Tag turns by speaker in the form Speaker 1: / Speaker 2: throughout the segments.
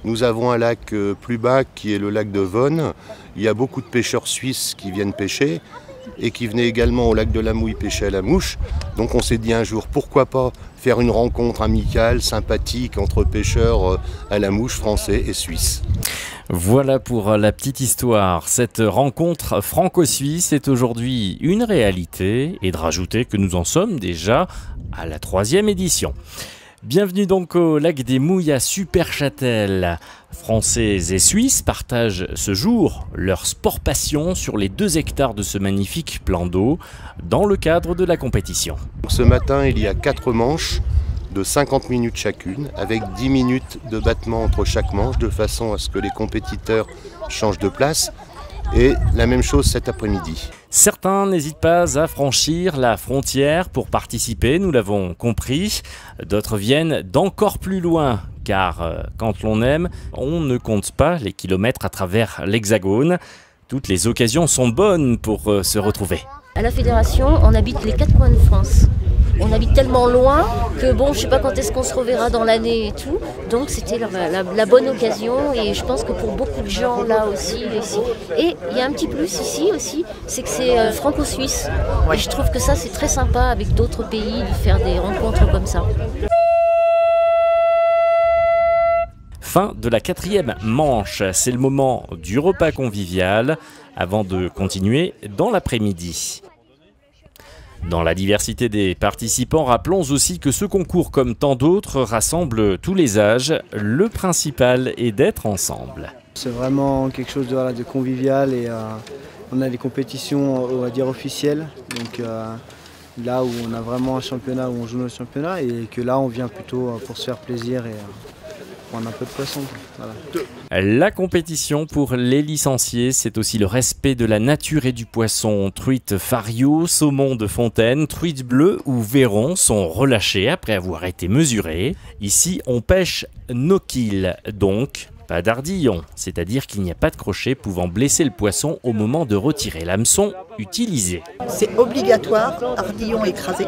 Speaker 1: Nous avons un lac plus bas qui est le lac de Vonne. Il y a beaucoup de pêcheurs suisses qui viennent pêcher et qui venaient également au lac de la Mouille pêcher à la mouche. Donc on s'est dit un jour, pourquoi pas faire une rencontre amicale, sympathique entre pêcheurs à la mouche français et suisses.
Speaker 2: Voilà pour la petite histoire. Cette rencontre franco-suisse est aujourd'hui une réalité et de rajouter que nous en sommes déjà à la 3e édition. Bienvenue donc au lac des Mouilles à Superchâtel. Français et Suisses partagent ce jour leur sport passion sur les 2 hectares de ce magnifique plan d'eau dans le cadre de la compétition.
Speaker 1: Ce matin, il y a 4 manches de 50 minutes chacune, avec 10 minutes de battement entre chaque manche, de façon à ce que les compétiteurs changent de place. Et la même chose cet après-midi.
Speaker 2: Certains n'hésitent pas à franchir la frontière pour participer, nous l'avons compris. D'autres viennent d'encore plus loin, car quand l'on aime, on ne compte pas les kilomètres à travers l'Hexagone. Toutes les occasions sont bonnes pour se retrouver.
Speaker 3: À la fédération, on habite les 4 coins de France. On habite tellement loin que bon, je sais pas quand est-ce qu'on se reverra dans l'année et tout. Donc c'était la bonne occasion et je pense que pour beaucoup de gens là aussi. Et il y a un petit plus ici aussi, c'est que c'est franco-suisse. Et je trouve que ça c'est très sympa avec d'autres pays de faire des rencontres comme ça.
Speaker 2: Fin de la 4e manche, c'est le moment du repas convivial avant de continuer dans l'après-midi. Dans la diversité des participants, rappelons aussi que ce concours, comme tant d'autres, rassemble tous les âges. Le principal est d'être ensemble.
Speaker 4: C'est vraiment quelque chose de convivial et on a des compétitions, on va dire, officielles. Donc là où on a vraiment un championnat, où on joue notre championnat, et que là on vient plutôt pour se faire plaisir et prendre un peu de poisson. Voilà.
Speaker 2: La compétition pour les licenciés, c'est aussi le respect de la nature et du poisson. Truites fario, saumon de fontaine, truites bleues ou vairons sont relâchés après avoir été mesurés. Ici, on pêche no kill, donc pas d'ardillon, c'est-à-dire qu'il n'y a pas de crochet pouvant blesser le poisson au moment de retirer l'hameçon utilisé.
Speaker 5: C'est obligatoire, ardillon écrasé.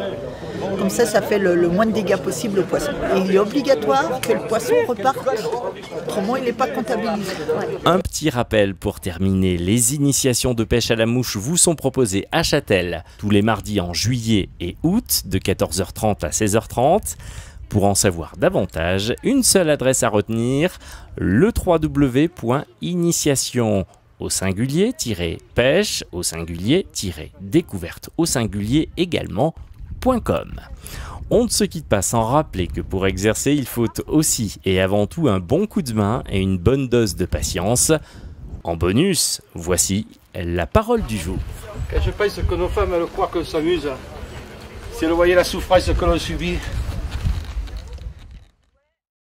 Speaker 5: Comme ça fait le moins de dégâts possible au poisson. Et il est obligatoire que le poisson reparte, autrement il n'est pas comptabilisé.
Speaker 2: Un petit rappel pour terminer, les initiations de pêche à la mouche vous sont proposées à Châtel tous les mardis en juillet et août de 14h30 à 16h30. Pour en savoir davantage, une seule adresse à retenir, le www.initiation au singulier-pêche au singulier-découverte au singulier également.com. On ne se quitte pas sans rappeler que pour exercer, il faut aussi et avant tout un bon coup de main et une bonne dose de patience. En bonus, voici la parole du jour.
Speaker 6: Je pense que nos femmes elles croient qu'on s'amuse. Si elles voyaient la souffrance que l'on subit,